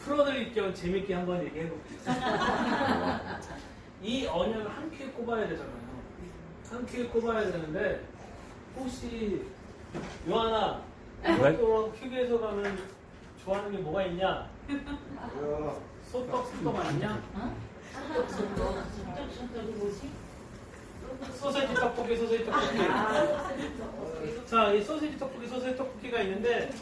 풀어드릴 겸 재밌게 한번 얘기해볼게요. 이 언약을 한 큐에 꼽아야 되잖아요. 한 큐에 꼽아야 되는데 혹시 요하나 이것도 큐에서 가면 좋아하는 게 뭐가 있냐? 소떡 아니냐? 소떡이 뭐지? 소세지 떡볶이. 자, 이 소세지 떡볶이가 있는데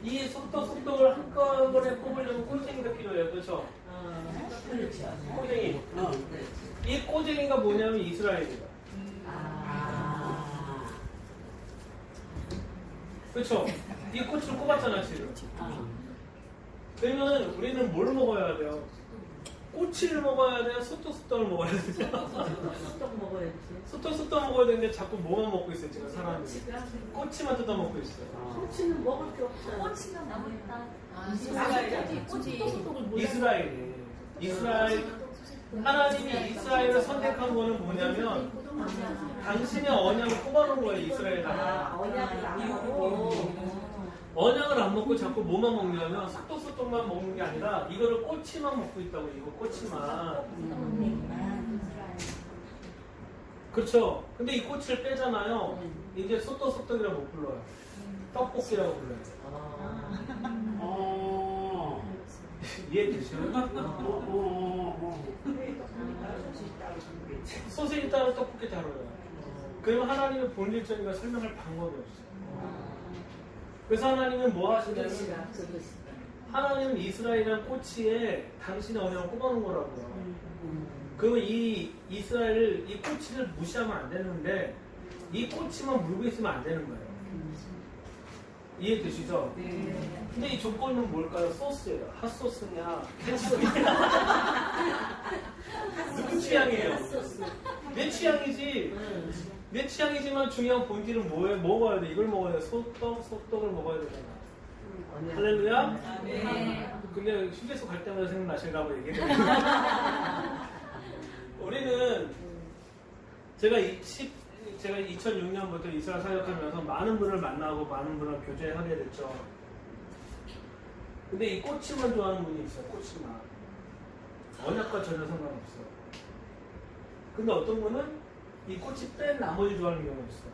이 소떡을 한꺼번에 꼽으려면 꼬쟁이가 필요해요. 그렇죠? 그렇죠. 꼬쟁이. 이 꼬쟁이가 뭐냐면 이스라엘이에요. 그렇죠? 이 꼬치를 꼽았잖아 지금. 그러면 우리는 뭘 먹어야 돼요? 꼬치를 먹어야 돼요? 소떡을 먹어야 돼요? 소떡 먹어야지. 소떡 먹어야 되는데 자꾸 뭐만 먹고 있어요 지금 사람들이. 꼬치만 뜯어 먹고 있어요. 꼬치는 먹을 게 없어요. 꼬치가 남았다. 이스라엘. 하나님이 이스라엘을 선택한 거는 뭐냐면 당신의 언약을 꼽아놓은 거예요. 이스라엘에다가. 언약을 안 먹고. 언약을 안 먹고 자꾸 뭐만 먹냐면 소떡만 먹는 게 아니라 이거를 꼬치만 먹고 있다고. 이거 꼬치만. 그렇죠. 근데 이 꼬치를 빼잖아요. 이제 소떡이라고 못 불러요. 떡볶이라고 불러요. 이해되시나요? 소세지 따로 떡볶이 따로요. 그러면 하나님의 본질적인 설명할 방법이 없어요. 그래서 하나님은 뭐 하시냐면 하나님은 이스라엘이라는 꼬치에 당신의 언약을 꼽아놓은 거라고요. 그러면 이 이스라엘 이 꼬치를 무시하면 안 되는데 이 꼬치만 물고 있으면 안 되는 거예요. 이해되시죠? 네. 근데 이 조건은 뭘까요? 소스예요. 핫소스냐? 케첩이냐? 누구 취향이에요? 내 취향이지. 내 취향이지만 중요한 본질은 뭐예요? 먹어야 돼. 이걸 먹어야 돼. 소떡을 먹어야 되잖아. 할렐루야? 네. 근데 휴게소 갈 때마다 생각나시라고 얘기해요. 우리는 제가 2006년부터 이스라엘 사역하면서 많은 분을 만나고 많은 분을 교제하게 됐죠. 근데 이 꼬치만 좋아하는 분이 있어요. 꼬치만. 언약과 전혀 상관없어요. 근데 어떤 분은 이 꼬치 뺀 나머지 좋아하는 경우가 있어요.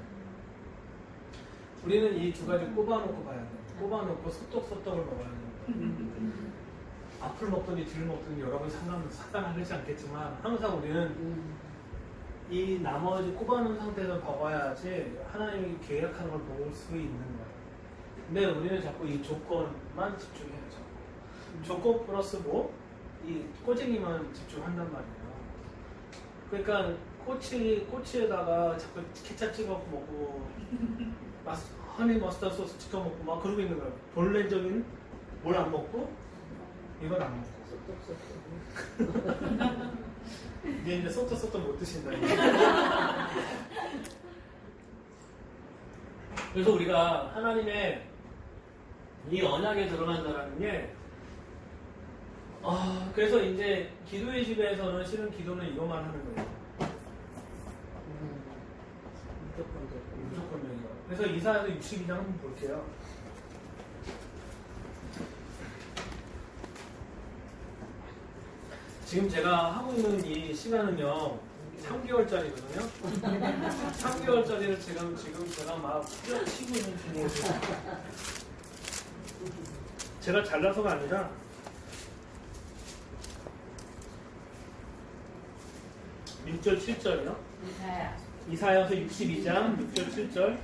우리는 이 두 가지 꼽아놓고 봐야 돼요. 꼽아놓고 소떡을 먹어야 돼요. 앞을 먹든지 뒤를 먹든지 여러분 상관하지 않겠지만 항상 우리는 이 나머지 꼽아놓은 상태에서 먹어야지 하나님이 계획하는 걸 먹을 수 있는 거예요. 근데 우리는 자꾸 이 조건만 집중해야죠. 조건 플러스 뭐? 이 꼬쟁이만 집중한단 말이에요. 그러니까 꼬치에다가 자꾸 케찹 찍어 먹고 허니 머스타드 소스 찍어 먹고 막 그러고 있는 거예요. 본래적인 뭘 안 먹고 이걸 안 먹고. 이제 소떡 못 드신다. 그래서 우리가 하나님의 이 언약에 들어간다라는 게 그래서 이제 기도의 집에서는 실은 기도는 이것만 하는 거예요. 무조건적이요. 그래서 이사야서 62장 한번 볼게요. 지금 제가 하고 있는 이 시간은요 3개월짜리거든요. 3개월짜리를 지금 제가 막 뿌려치고 있는 중이에요. 제가 잘나서가 아니라 (6절) (7절이요) 이사야서 62장 6절 7절.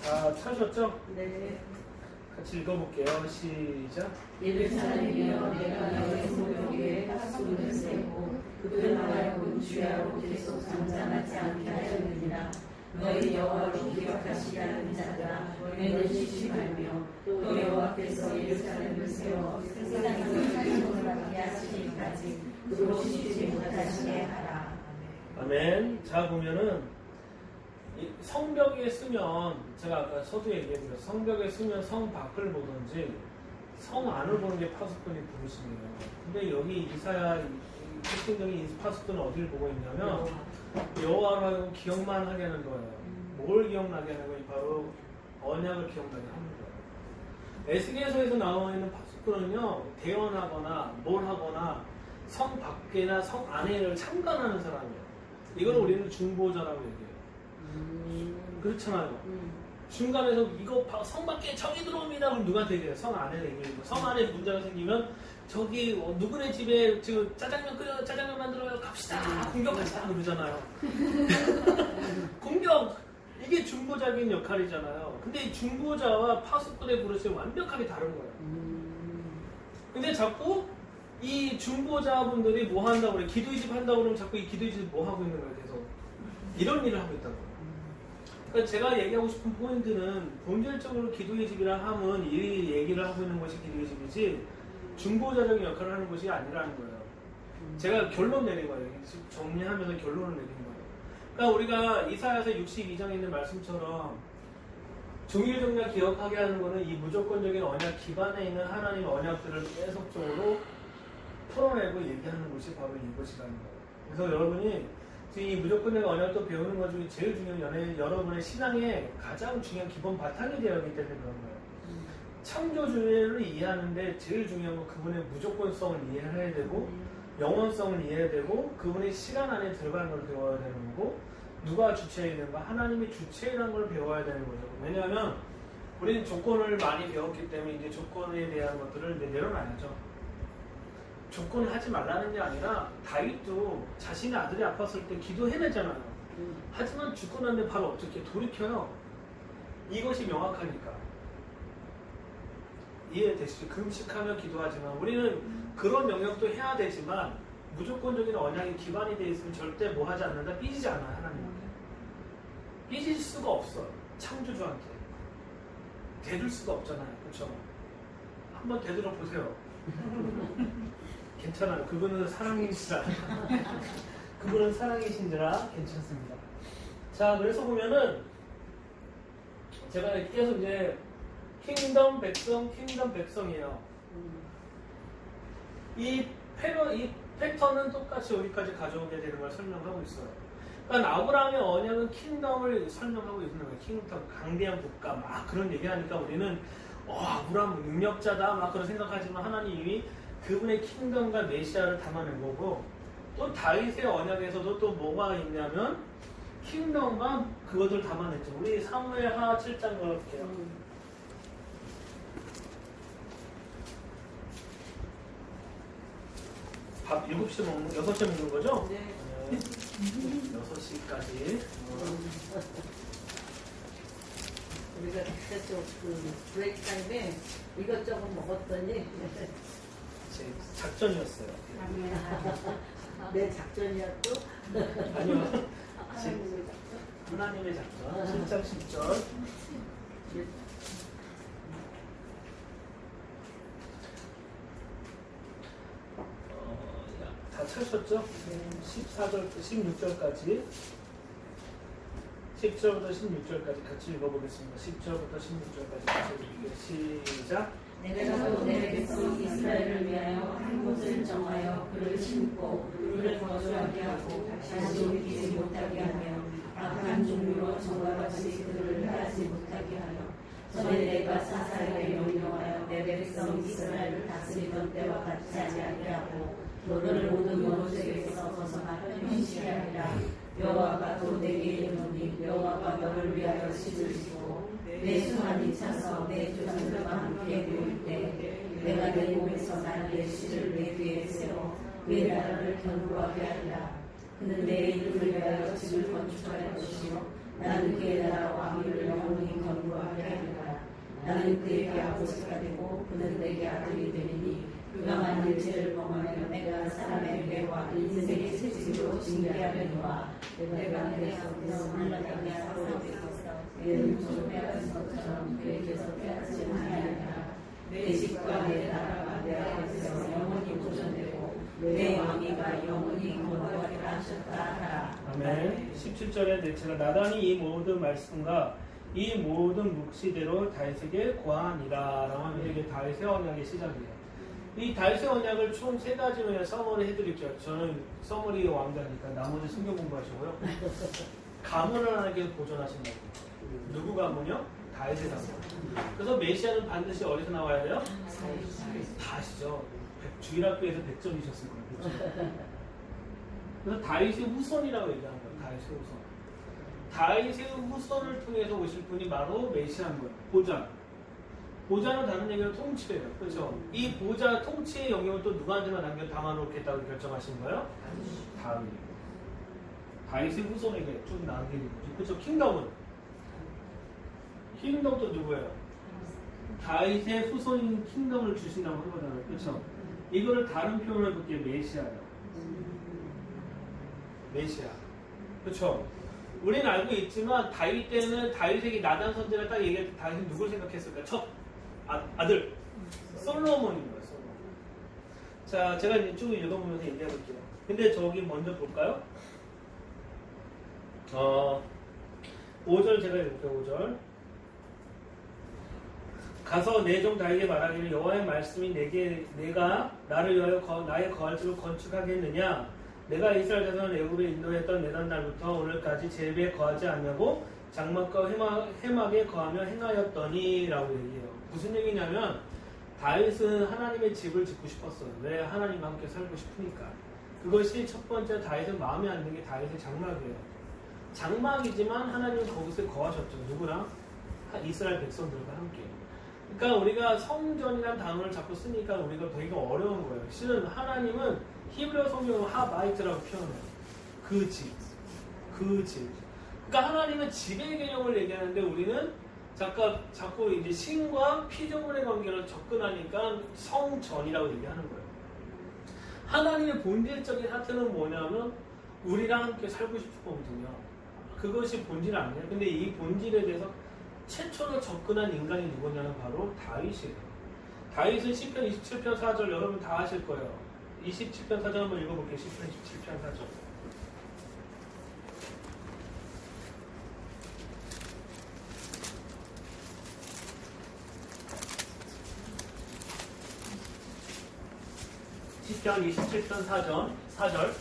다 찾으셨죠? 네. 같이 읽어볼게요. 시작. 예루살렘이여 내가 너의 소욕에 핫소리를 세우고 그들 말고 주야로 계속 잠잠하지 않게 하였느니라. 너희 여호와로 기억하시라는 자들아 너희는 시심하며 또 여호와께서 예루살렘을 세워 세상에서 찬송을 받게 하시기까지 그로 쉬지 못하시게 하라. 아멘. 자 보면은 이 성벽에 쓰면 제가 아까 서두에 얘기했죠. 성벽에 쓰면 성 밖을 보든지 성 안을 보는 게 파수꾼이 부르심이에요. 근데 여기 이사야 특징적인 파수꾼은 어디를 보고 있냐면 여호와로 하여금 기억만 하게 하는 거예요. 뭘 기억나게 하는 거예요? 바로 언약을 기억나게 하는 거예요. 에스겔서에서 나와 있는 파수꾼은요, 대언하거나 뭘 하거나 성 밖이나 성 안에를 참관하는 사람이에요. 이걸 우리는 중보자라고 얘기해요. 그렇잖아요. 중간에서 이거 성 밖에 적이 들어옵니다. 그럼 누구한테 얘기해요? 성 안에 얘기해요. 성 안에 문제가 생기면 저기 누구네 집에 지금 짜장면 만들어요. 갑시다. 공격하자 그러잖아요. 공격. 이게 중보자적인 역할이잖아요. 근데 이 중보자와 파수꾼의 버릇이 완벽하게 다른 거예요. 근데 자꾸 이 중보자분들이 뭐 한다고 그래? 기도의 집 한다고 그러면 자꾸 이 기도의 집 뭐 하고 있는 거예요? 계속 이런 일을 하고 있다는 거예요. 그러니까 제가 얘기하고 싶은 포인트는 본질적으로 기도의 집이라 함은 이 얘기를 하고 있는 것이 기도의 집이지 중보자적인 역할을 하는 것이 아니라는 거예요. 제가 결론 내린 거예요. 정리하면서 결론을 내린 거예요. 그러니까 우리가 이사야서 62장에 있는 말씀처럼 종일종량 기억하게 하는 것은 이 무조건적인 언약 기반에 있는 하나님의 언약들을 계속적으로 풀어내고 얘기하는 것이 바로 이것이라는 거예요. 그래서 여러분이 지금 이 무조건적인 언약도 배우는 것 중에 제일 중요한 여러분의 신앙의 가장 중요한 기본 바탕이 되어 있기 때문에 그런 거예요. 창조주를 이해하는데 제일 중요한 건 그분의 무조건성을 이해해야 되고 영원성을 이해해야 되고 그분의 시간 안에 들어가는 걸 배워야 되는 거고 누가 주체이는가 하나님이 주체라는 걸 배워야 되는 거죠. 왜냐하면 우리는 조건을 많이 배웠기 때문에 이제 조건에 대한 것들을 이제 내려놔야죠. 조건을 하지 말라는 게 아니라 다윗도 자신의 아들이 아팠을 때 기도해내잖아요. 하지만 죽고 난 뒤에 바로 어떻게 돌이켜요? 이것이 명확하니까. 이해되시죠? 금식하며 기도하지만 우리는 그런 영역도 해야 되지만 무조건적인 언약이 기반이 되어 있으면 절대 뭐 하지 않는다? 삐지지 않아요. 하나님한테. 삐질 수가 없어요. 창조주한테. 대들 수가 없잖아요. 그렇죠? 한번 되돌아 보세요. 괜찮아요. 그분은 사랑이시라. 그분은 사랑이신지라 괜찮습니다. 자, 그래서 보면은 제가 계속 이제 킹덤 백성이에요. 이 패턴은 똑같이 여기까지 가져오게 되는 걸 설명하고 있어요. 그러니까 아브라함의 언약은 킹덤을 설명하고 있는 거예요. 킹덤, 강대한 국가, 막 그런 얘기하니까 우리는 아브라함 능력자다, 막 그런 생각하지만 하나님이 그분의 킹덤과 메시아를 담아낸 거고 또 다윗의 언약에서도 또 뭐가 있냐면 킹덤과 그것을 담아냈죠. 우리 사무엘하 7장 걸을게요. 밥 7시에 먹는, 6시에 먹는 거죠? 네. 6시까지. 우리가 계속 그 브레이크 타임에 이것저것 먹었더니 제 작전이었어요. 내 작전이었고 아니요. 하나님의 작전. 7장 10절. 다 찾으셨죠? 14절부터 16절까지 10절부터 16절까지 같이 읽어보겠습니다. 10절부터 16절까지 같이 읽을게요. 시작! 내가 또 내 백성 이스라엘을 위하여 한 곳을 정하여 그를 심고 그를 거주하게 하고 다시 옮기지 못하게 하며 악한 종류로 전과 같이 그들을 하지 못하게 하여 전에 내가 사사에게 명령하여 내 백성 이스라엘을 다스리던 때와 같지 아니하게 하고 너를 모든 원수에게서 벗어나 편식하게 하리라. 여호와가 또 내게 이르노니 여호와가 너를 위하여 씻으시고 내 수만이 차서 내 조상들과 함께 모일 때 내가 내 몸에서 나의 씨를 내 뒤에 세워 그의 나라를 견고하게 하리라. 그는 내 이름을 위하여 집을 건축할 것이요 나는 그의 나라와 왕위를 영원히 견고하게 하리라. 나는 그에게 아버지가 되고 그는 내게 아들이 되리니 그가 만일 죄를 범하면 내가 사람의 죄와 인생의 채찍으로 징계하려니와 내가 그의 손에서 물러나게 하고 있어서 그의 좀 빼앗은 것처럼 그에게서 빼앗지 아니하리라. 내 집과 내 나라가 내 앞에서 영원히 보존되고 내 왕위가 영원히 건강하리라 하셨다 하라. 아멘. 17절에 제가 나단이 이 모든 말씀과 이 모든 묵시대로 다윗에게 고하니라 라고 하면 이게 다윗의 언약의 시작이에요. 이 다윗의 언약을 총 3가지로 서머리 해드릴게요. 저는 서머리 왕자니까 나머지 성경 공부하시고요. 가문을 하나님께 보존하신다고. 누구 가문이요? 다윗의 가문. 그래서 메시아는 반드시 어디서 나와야 돼요? 다시죠. 주일학교에서 100점이셨을 거예요. 그렇죠? 그래서 다윗의 후손이라고 얘기하는 거예요. 다윗의 후손. 다윗의 후손을 통해서 오실 분이 바로 메시아인 거예요. 보좌. 보좌는 다른 얘기로 통치예요. 그렇죠? 이 보좌 통치의 영역을 또 누구한테만 담아놓겠다고 결정하신 거예요? 다윗. 다윗의 후손에게 쭉 남기는 거죠. 그렇죠? 킹덤은? 킹덤도 누구예요? 다윗의 후손인 킹덤을 주신다고 한 거잖아요. 그렇죠? 이거를 다른 표현을 해볼게요. 메시아예요. 메시아. 그렇죠? 우리는 알고 있지만 다윗 때는 다윗에게 나단 선지자가 딱 얘기할 때 다윗은 누굴 생각했을까? 첫 아들 솔로몬인 거예요. 솔로몬. 자, 제가 이제 쭉 읽어보면서 얘기해볼게요. 근데 저기 먼저 볼까요? 5절 제가 읽을게요. 5절. 가서 내 종 다윗에게 말하기를 여호와의 말씀이 내가 나를 위하여 나의 거할 집을 건축하겠느냐? 내가 이스라엘 자손을 애굽에 인도했던 내던 날부터 오늘까지 제비에 거하지 않냐고 장막과 해막에 거하며 행하였더니 라고 얘기해요. 무슨 얘기냐면 다윗은 하나님의 집을 짓고 싶었어요. 왜? 하나님과 함께 살고 싶으니까. 그것이 첫 번째 다윗은 마음에 안 드는 게 다윗의 장막이에요. 장막이지만 하나님은 거기서 거하셨죠. 누구랑? 이스라엘 백성들과 함께. 그러니까 우리가 성전이라는 단어를 자꾸 쓰니까 우리가 되게 어려운 거예요. 실은 하나님은 히브리어 성경은 하바이트라고 표현해요. 그 집. 그 집. 그러니까 하나님은 집의 개념을 얘기하는데 우리는 자꾸 이제 신과 피조물의 관계로 접근하니까 성전이라고 얘기하는 거예요. 하나님의 본질적인 하트는 뭐냐면 우리랑 함께 살고 싶거든요. 그것이 본질 아니에요. 근데 이 본질에 대해서 최초로 접근한 인간이 누구냐면 바로 다윗이에요. 다윗은 시편 27편 4절 여러분 다 아실 거예요. 27편 4절 한번 읽어볼게요. 시편 27편 4절. 시편 27편 4절.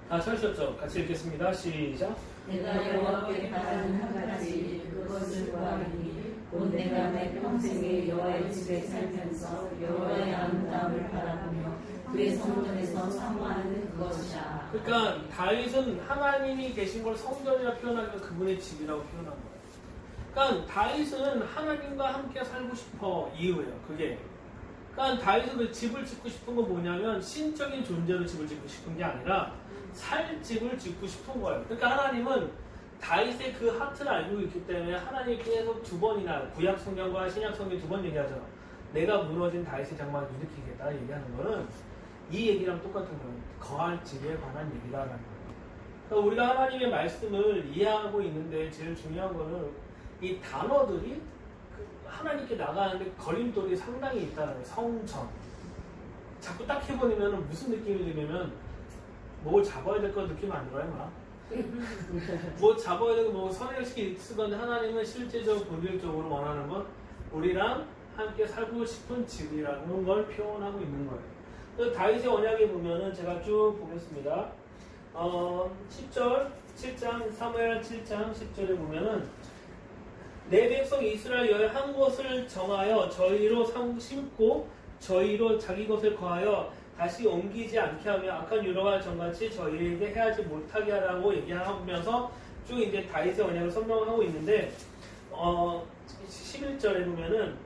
다 찾으셨죠? 같이 읽겠습니다. 시작. 내가 여호와께 바라는 한 가지 그것을 구하리니 곧 내가 내 평생에 여호와의 집에 살면서 여호와의 아름다움을 바라보며 그의 성전에서 사모하는 그것이라. 그러니까 다윗은 하나님이 계신 걸 성전이라 표현하면 그분의 집이라고 표현한 거예요. 그러니까 다윗은 하나님과 함께 살고 싶어 이유예요. 그게. 그러니까 다윗은 그 집을 짓고 싶은 건 뭐냐면 신적인 존재로 집을 짓고 싶은 게 아니라 살 집을 짓고 싶은 거예요. 그러니까 하나님은 다윗의 그 하트를 알고 있기 때문에 하나님이 계속 2번이나 구약 성경과 신약 성경 2번 얘기하죠. 내가 무너진 다윗의 장막을 일으키겠다 얘기하는 거는 이 얘기랑 똑같은 거예요. 거할 집에 관한 얘기다라는 거예요. 그러니까 우리가 하나님의 말씀을 이해하고 있는데 제일 중요한 거는 이 단어들이 하나님께 나가는데 거림돌이 상당히 있다는 거예요. 성전. 자꾸 딱 해버리면 무슨 느낌이 들냐면 뭐 잡아야 될 거 느낌 안 들어요, 막. 뭐 잡아야 되고 뭐 선행시키 쓰건데 하나님은 실제적으로 본질적으로 원하는 건 우리랑 함께 살고 싶은 집이라는 걸 표현하고 있는 거예요. 그래서 다윗의 언약에 보면은 제가 쭉 보겠습니다. 10절, 7장, 사무엘 7장 10절에 보면은 내 백성 이스라엘 여의 한 곳을 정하여 저희로 심고 저희로 자기 것을 거하여 다시 옮기지 않게 하며 악한 유로와 전같이 저희에게 해하지 못하게 하라고 얘기하면서 쭉 이제 다윗의 언약을 설명하고 있는데 11절에 보면은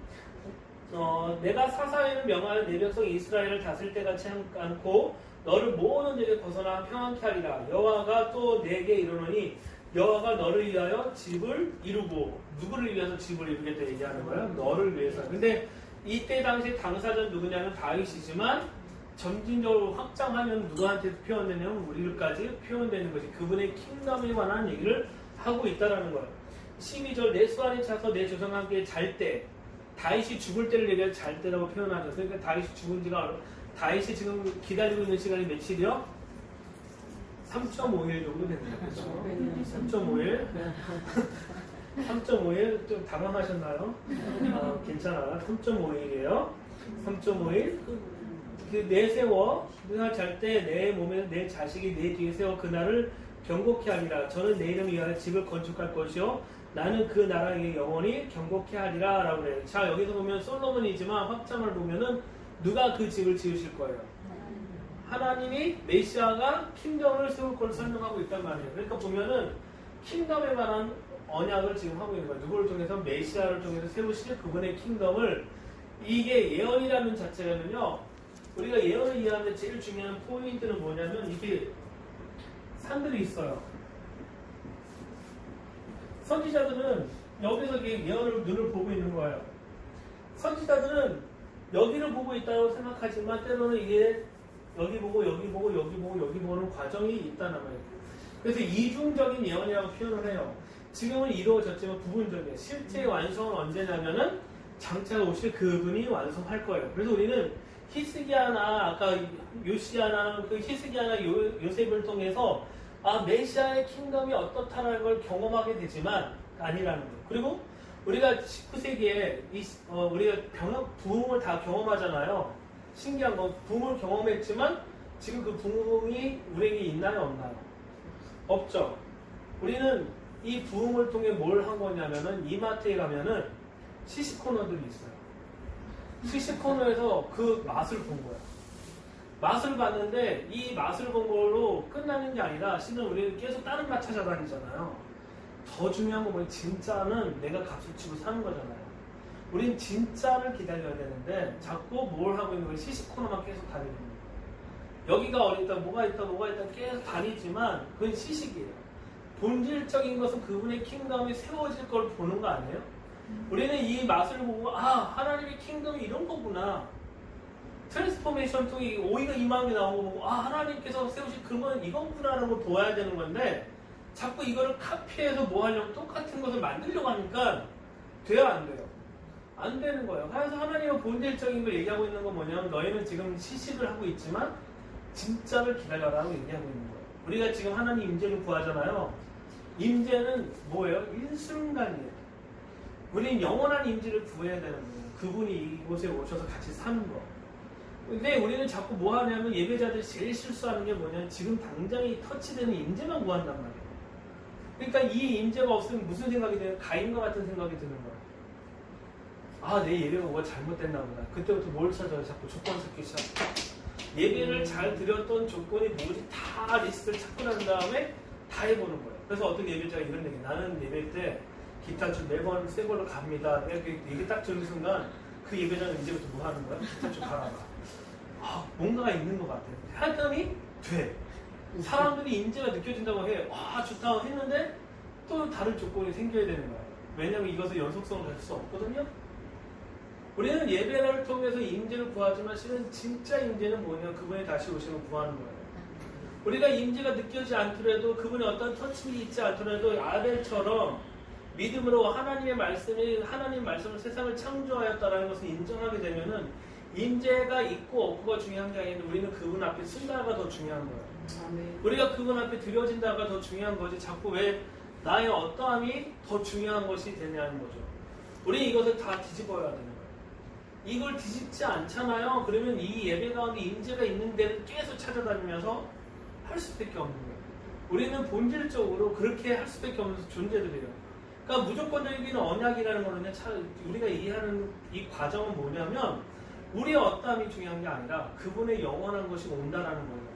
내가 사사회를 명하여 내 백성 이스라엘을 다스릴 때 같이 않고 너를 모든 죄에 벗어나 평안케 하리라. 여호와가 또 내게 이르노니 여호와가 너를 위하여 집을 이루고 누구를 위해서 집을 이루겠다 얘기하는 거예요? 너를 위해서. 근데 이때 당시 당사자는 누구냐면 다윗이지만 점진적으로 확장하면 누구한테 표현되냐면 우리들까지 표현되는 것이 그분의 킹덤에 관한 얘기를 하고 있다라는 거예요. 12절 내 수완이 차서 내 조상과 함께 잘 때 다윗이 죽을 때를 얘기해서 잘 때라고 표현하죠. 그러니까 다윗이 죽은 지가 다윗이 지금 기다리고 있는 시간이 며칠이요? 3.5일 정도 됐네요. 그렇죠? 3.5일. 3.5일 좀 당황하셨나요? 괜찮아. 3.5일이에요. 3.5일. 그 내세워 누가 잘 때 내 몸에 내 자식이 내 뒤에 세워 그날을 경고케 하리라. 저는 내 이름 위하여 집을 건축할 것이요 나는 그 나라에 영원히 경고케 하리라 라고 그래요. 자, 여기서 보면 솔로몬이지만 확장을 보면은 누가 그 집을 지으실 거예요? 하나님이 메시아가 킹덤을 세울 걸 설명하고 있단 말이에요. 그러니까 보면은 킹덤에 관한 언약을 지금 하고 있는 거예요. 누구를 통해서? 메시아를 통해서 세우실 그분의 킹덤을. 이게 예언이라는 자체는요, 우리가 예언을 이해하는데 제일 중요한 포인트는 뭐냐면 이게 산들이 있어요. 선지자들은 여기서 이게 예언을 눈을 보고 있는 거예요. 선지자들은 여기를 보고 있다고 생각하지만 때로는 이게 여기 보고 여기 보고 여기 보고 여기 보는 과정이 있다는 말이에요. 그래서 이중적인 예언이라고 표현을 해요. 지금은 이루어졌지만 부분적이에요. 실제 완성은 언제냐면은 장차 오실 그분이 완성할 거예요. 그래서 우리는 히스기야나 아까 요시야나 그 히스기야나 요셉을 통해서 메시아의 킹덤이 어떻다는 걸 경험하게 되지만 아니라는 거예요. 그리고 우리가 19세기에 우리가 부흥을 다 경험하잖아요. 신기한 건 부흥을 경험했지만 지금 그 부흥이 우리에게 있나요, 없나요? 없죠. 우리는 이 부흥을 통해 뭘 한 거냐면은 이마트에 가면은 시식코너들이 있어요. 시식코너에서 그 맛을 본 거야. 맛을 봤는데 이 맛을 본 걸로 끝나는 게 아니라 실은 우리는 계속 다른 맛 찾아다니잖아요. 더 중요한 건 뭐냐면 진짜는 내가 값을 치고 사는 거잖아요. 우린 진짜를 기다려야 되는데 자꾸 뭘 하고 있는 거예요? 시식코너만 계속 다니는 거예요. 여기가 어디 있다, 뭐가 있다, 뭐가 있다 계속 다니지만 그건 시식이에요. 본질적인 것은 그분의 킹덤이 세워질 걸 보는 거 아니에요? 우리는 이 맛을 보고 하나님의 킹덤이 이런 거구나. 트랜스포메이션 통해 오이가 이만하게 나온 거 보고 하나님께서 세우신 그건 이거구나라는 걸 보아야 되는 건데 자꾸 이거를 카피해서 뭐 하려고 똑같은 것을 만들려고 하니까 돼요, 안 돼요? 안 되는 거예요. 그래서 하나님의 본질적인 걸 얘기하고 있는 건 뭐냐면 너희는 지금 시식을 하고 있지만 진짜를 기다려라고 얘기하고 있는 거예요. 우리가 지금 하나님 임재를 구하잖아요. 임재는 뭐예요? 일순간이에요. 우리는 영원한 임재를 구해야 되는 거예요. 그분이 이곳에 오셔서 같이 사는 거. 근데 우리는 자꾸 뭐 하냐면 예배자들이 제일 실수하는 게 뭐냐면 지금 당장이 터치되는 임재만 구한단 말이에요. 그러니까 이 임재가 없으면 무슨 생각이 돼요? 가인과 같은 생각이 드는 거예요. 내 예배가 뭐가 잘못됐나 보다. 그때부터 뭘 찾아요? 자꾸 조건 찾기 시작. 예배를 잘 드렸던 조건이 뭐지? 다 리스트를 찾고 난 다음에 다 해보는 거예요. 그래서 어떤 예배자가 이런 얘기, 나는 예배 때 기타줄 매번 새 걸로 갑니다. 이게 딱 들은 순간 그 예배자는 이제부터 뭐 하는 거야? 기타줄 갈아가. 뭔가가 있는 것 같아요. 하더니 돼. 사람들이 임재가 느껴진다고 해. 좋다고 했는데 또 다른 조건이 생겨야 되는 거예요. 왜냐하면 이것을 연속성을 가질 수 없거든요. 우리는 예배를 통해서 임재를 구하지만 실은 진짜 임재는 뭐냐? 그분이 다시 오시면 구하는 거예요. 우리가 임재가 느껴지지 않더라도 그분의 어떤 터치이 있지 않더라도 아벨처럼 믿음으로 하나님 말씀을 세상을 창조하였다라는 것을 인정하게 되면은 임재가 있고 없고가 중요한 게 아닌데 우리는 그분 앞에 쓴다가 더 중요한 거예요. 우리가 그분 앞에 드려진다가 더 중요한 거지 자꾸 왜 나의 어떠함이 더 중요한 것이 되냐는 거죠. 우리 이것을 다 뒤집어야 되는 거예요. 이걸 뒤집지 않잖아요. 그러면 이 예배 가운데 임재가 있는 데를 계속 찾아다니면서 할 수밖에 없는 거예요. 우리는 본질적으로 그렇게 할 수밖에 없는 존재들이에요. 그러니까 무조건적인 언약이라는 거는 우리가 이해하는 이 과정은 뭐냐면 우리의 어떠함이 중요한 게 아니라 그분의 영원한 것이 온다라는 거예요.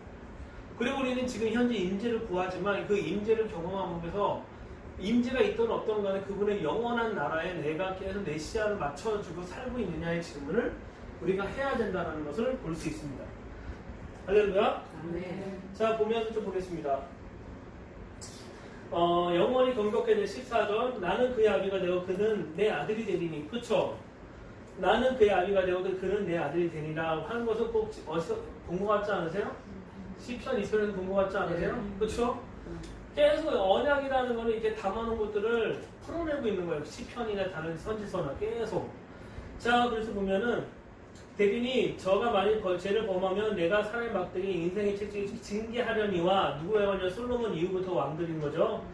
그리고 우리는 지금 현재 임재를 구하지만 그 임재를 경험하면서 임재가 있든 없든 간에 그분의 영원한 나라에 내가 계속 내 시야를 맞춰주고 살고 있느냐의 질문을 우리가 해야 된다는 것을 볼 수 있습니다. 할렐루야. 네. 자, 보면서 좀 보겠습니다. 영원히 경고케 된 14절. 나는 그의 아비가 되어 그는 내 아들이 되리니. 그쵸? 나는 그의 아비가 되어 그는 내 아들이 되리라 하는 것은 꼭 어디서 본 것 같지 않으세요? 시편 2편에서 본 것 같지 않으세요? 그쵸? 계속 언약이라는 거는 이렇게 담아놓은 것들을 풀어내고 있는 거예요. 시편이나 다른 선지서나 계속. 자, 그래서 보면은 대빈이 저가 만일 죄를 범하면 내가 사람의 막대기 인생의 책찍이 징계하려니와 누구의 원년 솔로몬 이후부터 왕들인 거죠.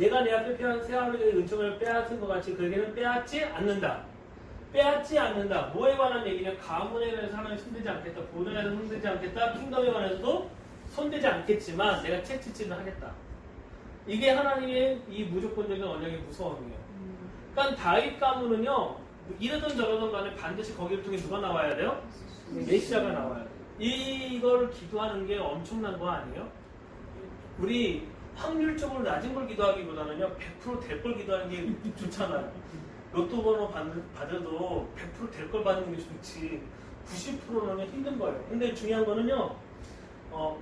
내가 내 앞에 피한 새 아버지의 은총을 빼앗은 것 같이 그에게는 빼앗지 않는다. 빼앗지 않는다. 뭐에 관한 얘기냐? 가문에 관해서 하나님 손대지 않겠다. 보존에 관해서 손대지 않겠다. 킹덤에 관해서도 손대지 않겠지만 내가 채찍질을 하겠다. 이게 하나님의 이 무조건적인 언약의 무서움이에요. 그러니까 다윗 가문은요, 이러든 저러든 간에 반드시 거기를 통해 누가 나와야 돼요? 메시아가 나와야 돼요. 이걸 기도하는 게 엄청난 거 아니에요? 우리 확률적으로 낮은 걸 기도하기보다는요, 100% 될 걸 기도하는 게 좋잖아요. 로또 번호 받아도 100% 될 걸 받는 게 좋지, 90%는 힘든 거예요. 근데 중요한 거는요,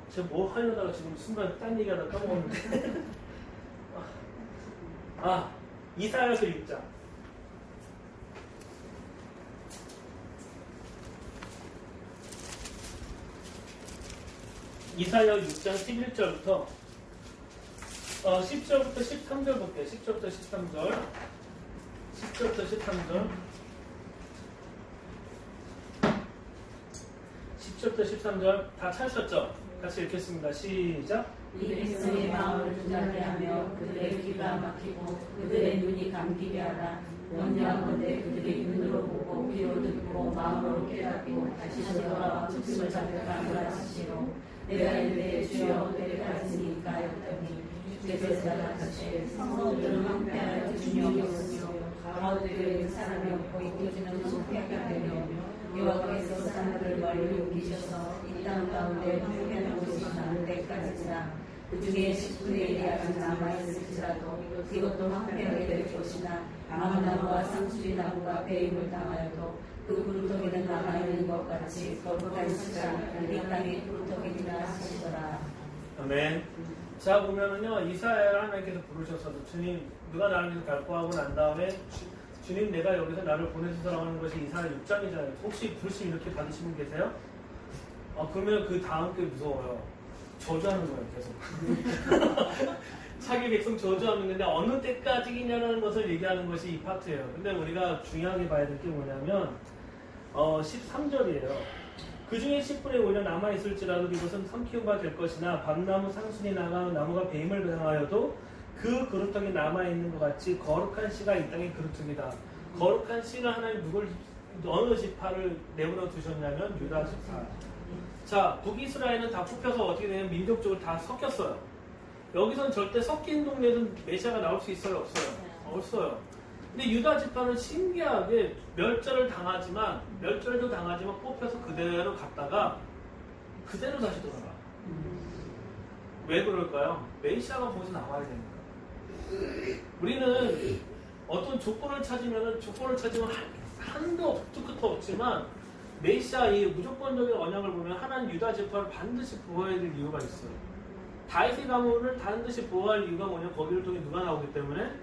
제가 뭐 하려다가 지금 순간 딴 얘기하다 까먹었는데. 이사야서 6장. 이사야 6장 11절부터 10절부터 13절 볼게요. 10절부터 13절. 10절부터 13절. 10절부터 13절 다 찾으셨죠? 같이 읽겠습니다. 시작. 이 백성의 마음을 분하게 하며 그들의 귀가 막히고 그들의 눈이 감기게 하라. 원하건대 그들이 눈으로 보고 귀로 듣고 마음으로 깨닫고 다시 돌아와 뜻을 잡혀가노라 하시로. 내가 이르되 주여 어디까지니까 하였더니 주께서 나가시되 성도들은 황폐하여 주님이 없으며 가운데에 있는 사람이 없고 이끄지는 손패가 되며 여호와께서 사람들을 멀리 옮기셔서 이 땅 가운데 포기하는 곳이 많은 데까지나 그 중에 10분의 1이 아직 남아있을지라도 이것도 황폐하게 될 것이나 아무나무와 상수리나무가 배임을 당하여도 그 구루터기는 남아있는 것 같이 거룩한 시간 이 땅의 구루터기니라 하시더라. 아멘. 자, 보면은요, 이사야를 하나님께서 부르셨어도 주님, 누가 나를 위해서 갈구하고 난 다음에 주님, 내가 여기서 나를 보내주소서 하는 것이 이사야 6장이잖아요. 혹시 부르심 이렇게 받으신 분 계세요? 그러면 그 다음 게 무서워요. 저주하는 거예요, 계속. 자기 백성 저주하는 건데 어느 때까지냐는 것을 얘기하는 것이 이 파트예요. 근데 우리가 중요하게 봐야 될 게 뭐냐면 13절이에요. 그 중에 10분의 5년 남아있을지라도 이것은 삼키운 바 될 것이나 밤나무 상순이 나가 나무가 배임을 당하여도 그 그루터기 남아있는 것 같이 거룩한 씨가 이 땅의 그루터기다. 거룩한 씨는 하나님 어느 지파를 내버려 두셨냐면 유다 지파. 자, 북이스라엘은 다 뽑혀서 어떻게 되냐면 민족적으로 다 섞였어요. 여기선 절대 섞인 동네에는 메시아가 나올 수 있어요? 없어요? 없어요. 근데 유다 지파는 신기하게 멸절도 당하지만 뽑혀서 그대로 갔다가 그대로 다시 돌아가. 왜 그럴까요? 메시아가 거기서 나와야 되니까. 우리는 어떤 조건을 찾으면 한도 끝도 없지만 메시아 이 무조건적인 언약을 보면 하나님 유다 지파를 반드시 보호해야 될 이유가 있어요. 다윗의 가문을 반드시 보호할 이유가 뭐냐? 거기를 통해 누가 나오기 때문에?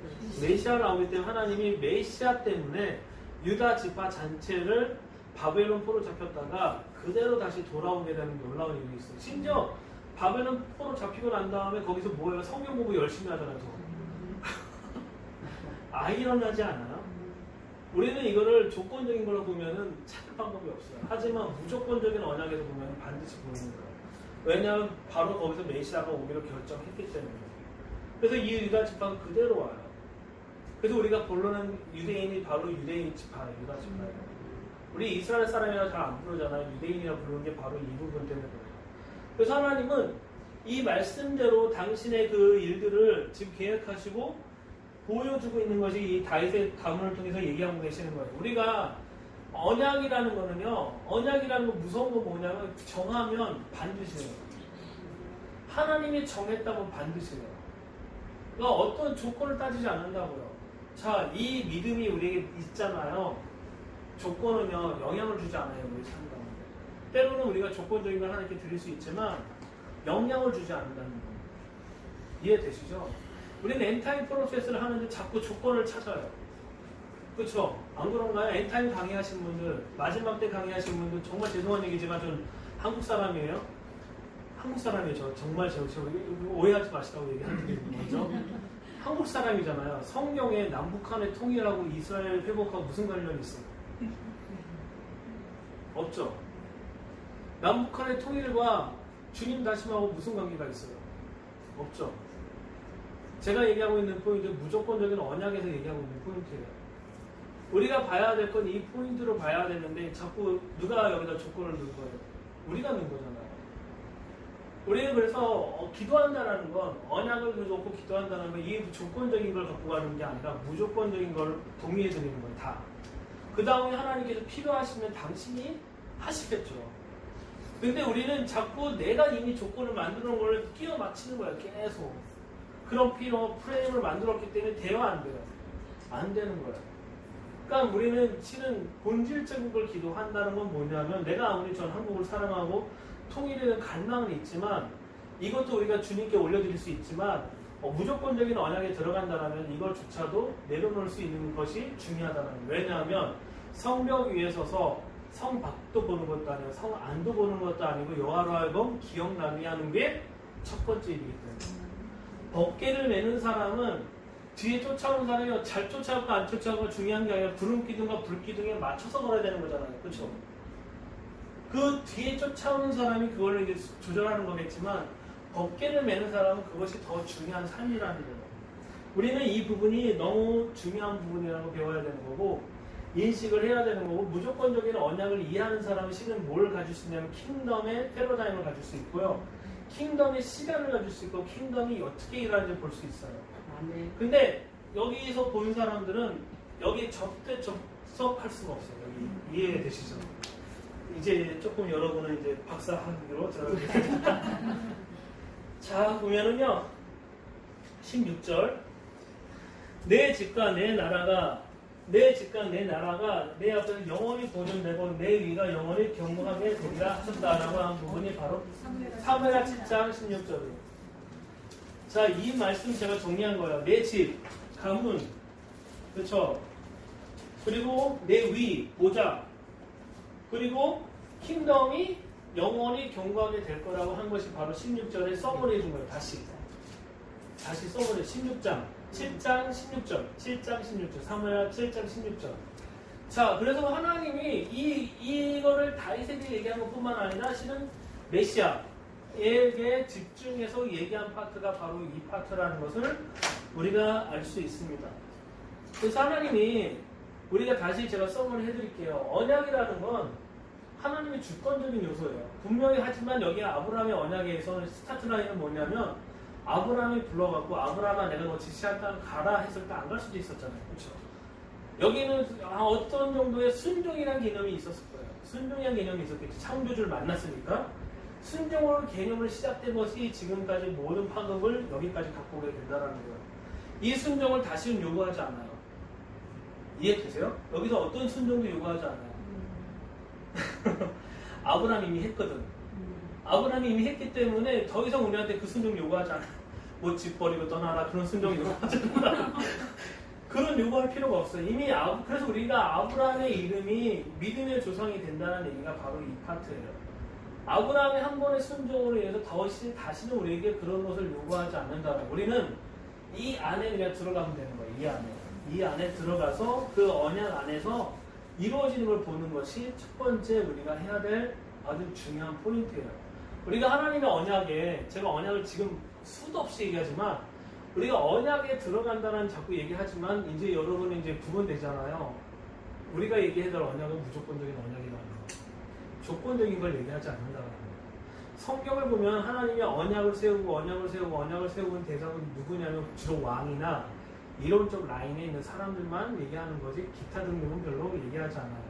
메시아가 나오기 때문에 하나님이 메시아 때문에 유다 지파 전체를 바벨론 포로 잡혔다가 그대로 다시 돌아오게 되는 놀라운 이유가 있어요. 심지어 바벨론 포로 잡히고 난 다음에 거기서 뭐예요? 성경 공부 열심히 하잖아요. 아이러니하지 않아요? 우리는 이거를 조건적인 걸로 보면은 찾을 방법이 없어요. 하지만 무조건적인 언약에서 보면 반드시 보이는 거예요. 왜냐하면 바로 거기서 메시아가 오기로 결정했기 때문에. 그래서 이 유다 지파가 그대로 와요. 그래서 우리가 부르는 유대인이 바로 유대인 지파예요. 유다 지파예요. 우리 이스라엘 사람이라 잘 안 부르잖아요. 유대인이라 부르는 게 바로 이 부분 때문에 그래요. 그래서 하나님은 이 말씀대로 당신의 그 일들을 지금 계획하시고 보여주고 있는 것이 이 다윗의 가문을 통해서 얘기하고 계시는 거예요. 우리가 언약이라는 거는요, 언약이라는 거 무서운 건 뭐냐면 정하면 반드시 해요. 하나님이 정했다면 반드시 해요. 그러니까 어떤 조건을 따지지 않는다고요. 자, 이 믿음이 우리에게 있잖아요. 조건은요, 영향을 주지 않아요. 우리 삶 가운데. 때로는 우리가 조건적인 걸 하나님께 드릴 수 있지만 영향을 주지 않는다는 거. 이해되시죠? 우리는 엔타임 프로세스를 하는데 자꾸 조건을 찾아요. 그렇죠? 안 그런가요? 엔타임 강의하신 분들, 마지막 때 강의하신 분들, 정말 죄송한 얘기지만 저는 한국 사람이에요. 한국 사람이죠. 정말 저 오해하지 마시라고 얘기하는 거죠. 한국 사람이잖아요. 성경에 남북한의 통일하고 이스라엘 회복하고 무슨 관련이 있어요? 없죠. 남북한의 통일과 주님 다심하고 무슨 관계가 있어요? 없죠. 제가 얘기하고 있는 포인트, 무조건적인 언약에서 얘기하고 있는 포인트예요. 우리가 봐야 될 건 이 포인트로 봐야 되는데 자꾸 누가 여기다 조건을 넣은 거예요? 우리가 넣은 거잖아요. 우리는 그래서 기도한다는 건 언약을 놓고 기도한다는 건 이 조건적인 걸 갖고 가는 게 아니라 무조건적인 걸 동의해 드리는 거예요. 다. 그 다음에 하나님께서 필요하시면 당신이 하시겠죠. 근데 우리는 자꾸 내가 이미 조건을 만들어 놓은 걸 끼워 맞추는 거예요. 계속. 그런 프레임을 만들었기 때문에 돼요, 안 돼요? 안 되는 거예요. 그러니까 우리는 실은 본질적인 걸 기도한다는 건 뭐냐면 내가 아무리 전 한국을 사랑하고 통일에는 갈망은 있지만 이것도 우리가 주님께 올려드릴 수 있지만 무조건적인 언약에 들어간다면 이걸조차도 내려놓을 수 있는 것이 중요하다는 거예요. 왜냐하면 성벽 위에 서서 성 밖도 보는 것도 아니고 성 안도 보는 것도 아니고 여호와로 하여금 기억나게 하는 게 첫 번째 일이기 때문에 법궤를 메는 사람은 뒤에 쫓아오는 사람이 잘 쫓아오고 안 쫓아오고 중요한 게 아니라 구름기둥과 불기둥에 맞춰서 걸어야 되는 거잖아요. 그렇죠? 그 뒤에 쫓아오는 사람이 그걸 이제 조절하는 거겠지만 법궤를 메는 사람은 그것이 더 중요한 삶이라는 거예요. 우리는 이 부분이 너무 중요한 부분이라고 배워야 되는 거고 인식을 해야 되는 거고 무조건적인 언약을 이해하는 사람은 실은 뭘 가질 수 있냐면 킹덤의 패러다임을 가질 수 있고요. 킹덤의 시간을 가질 수 있고 킹덤이 어떻게 일하는지 볼 수 있어요. 근데 여기서 본 사람들은 여기 접대 접속할 수가 없어요. 여기 이해되시죠? 이제 조금 여러분은 이제 박사학위로 들어가겠습니다. 자, 보면은요. 16절. 내 집과 내 나라가 내 앞에서 영원히 보존되고 내 위가 영원히 경고하게 되리라 하셨다라고 하는 부분이 바로 사무엘하 7장 16절이에요. 자, 이 말씀 제가 정리한 거예요. 내 집, 가문, 그렇죠? 그리고 내 위, 보좌, 그리고 킹덤이 영원히 경고하게 될 거라고 한 것이 바로 16절에 써머리해 준 거예요. 다시 써머리 16장 7장 16절 사무엘하 7장 16절. 자, 그래서 하나님이 이거를 다윗에게 얘기한 것뿐만 아니라 실은 메시아에게 집중해서 얘기한 파트가 바로 이 파트라는 것을 우리가 알 수 있습니다. 그래서 하나님이 우리가 다시 제가 써머리 해드릴게요. 언약이라는 건 하나님의 주권적인 요소예요. 분명히 하지만 여기 아브라함의 언약에서 스타트라인은 뭐냐면 아브라함이 불러갖고 아브라함아 내가 너 지시한 땅 가라 했을 때 안 갈 수도 있었잖아요. 그렇죠? 여기는 어떤 정도의 순종이라는 개념이 있었을 거예요. 순종이라는 개념이 있었겠죠. 창조주를 만났으니까 순종으로 개념을 시작된 것이 지금까지 모든 파급을 여기까지 갖고 오게 된다는 거예요. 이 순종을 다시는 요구하지 않아요. 이해되세요? 여기서 어떤 순종도 요구하지 않아요. 아브라함이 이미 했거든. 아브라함이 이미 했기 때문에 더 이상 우리한테 그 순종 요구하지 않아요. 뭐 집 버리고 떠나라 그런 순종 요구하지 않아요. 그런 요구할 필요가 없어요. 이미 그래서 우리가 아브라함의 이름이 믿음의 조상이 된다는 얘기가 바로 이 파트예요. 아브라함의 한 번의 순종으로 인해서 다시는 우리에게 그런 것을 요구하지 않는다는. 우리는 이 안에 그냥 들어가면 되는 거예요. 이 안에 들어가서 그 언약 안에서 이루어지는 걸 보는 것이 첫 번째 우리가 해야 될 아주 중요한 포인트예요. 우리가 하나님의 언약에, 제가 언약을 지금 수도 없이 얘기하지만 우리가 언약에 들어간다는 자꾸 얘기하지만 이제 여러분이 이제 구분되잖아요. 우리가 얘기해야 될 언약은 무조건적인 언약이라는 거. 조건적인 걸 얘기하지 않는다는 거. 성경을 보면 하나님이 언약을 세우는 대상은 누구냐면 주로 왕이나 이론적 라인에 있는 사람들만 얘기하는 거지 기타 등등은 별로 얘기하지 않아요.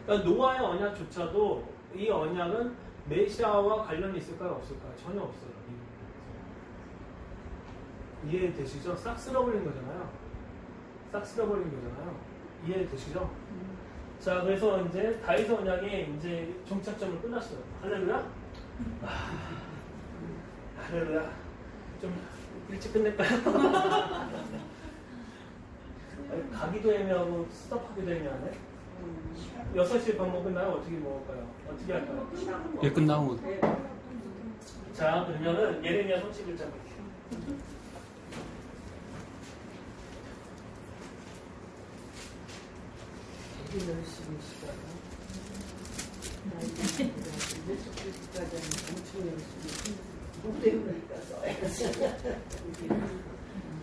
그러니까 노아의 언약조차도 이 언약은 메시아와 관련이 있을까요? 없을까요? 전혀 없어요. 이해되시죠? 싹 쓸어버린 거잖아요. 이해되시죠? 자, 그래서 이제 다윗의 언약이 이제 종착점을 끝났어요. 할렐루야? 할렐루야. 좀 일찍 끝낼까요? 가기도 애매하고 스톱하기도 애매하네. 6시에 밥 먹었나요? 어떻게 먹을까요? 어떻게 할까요? 예, 끝나고. 자, 그러면은 예레미야 31장 볼게요. 되게 열심히 시작해. 몇쪽까지 하면 엄청 열심히. 못 배우니까 써야지.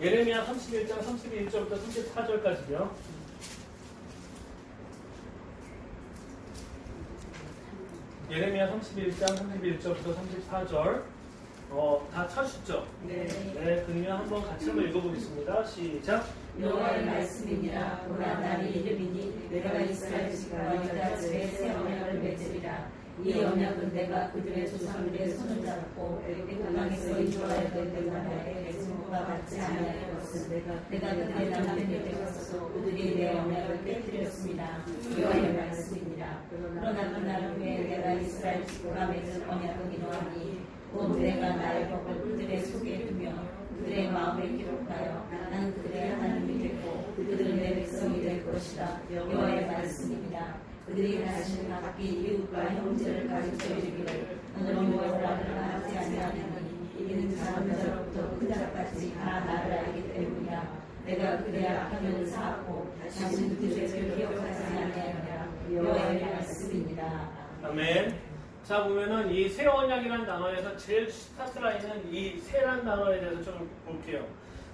예레미야 31장 31절부터 34절까지요. 예레미야 31장 31절부터 34절. 다 찾으셨죠? 네. 네, 그러면 한번 같이 한번 읽어보겠습니다. 시작. 여호와의 말씀이니라. 보라, 나의 이름이니 내가 이스라엘 집과 유다 집에 새 언약을 맺으리라. 이 언약은 내가 그들의 조상들의 손을 잡고 애굽 땅에서 인도하였던 때만에 백성과 같지 아니할 것은 내가 그들의 남편이 되었어 그들이 내 언약을 깨뜨렸습니다. 여호와의 말씀이니라. 그러나 그날 후에 내가 이스라엘 집과 맺은 언약은 이러하니 곧 내가 나의 법을 그들의 속에 두며 그들의 마음에 기록하여 나는 그들의 하나님이 되고 그들은 내 백성이 될 것이다. 여호와의 말씀입니다. 그들이 다시 각기 이웃과 형제를 가르쳐 이르기를 너는 여호와를 하지 아니하느니 이는 작은 자로부터 큰 자까지 다 나를 알기 때문이라. 내가 그들의 악하면을 사하고 다시는 그 죄를 기억하지 아니하리라. 여호와의 말씀입니다. 아멘. 자, 보면은 이 새 언약이라는 단어에서 제일 스타트라 있는 이 새란 단어에 대해서 좀 볼게요.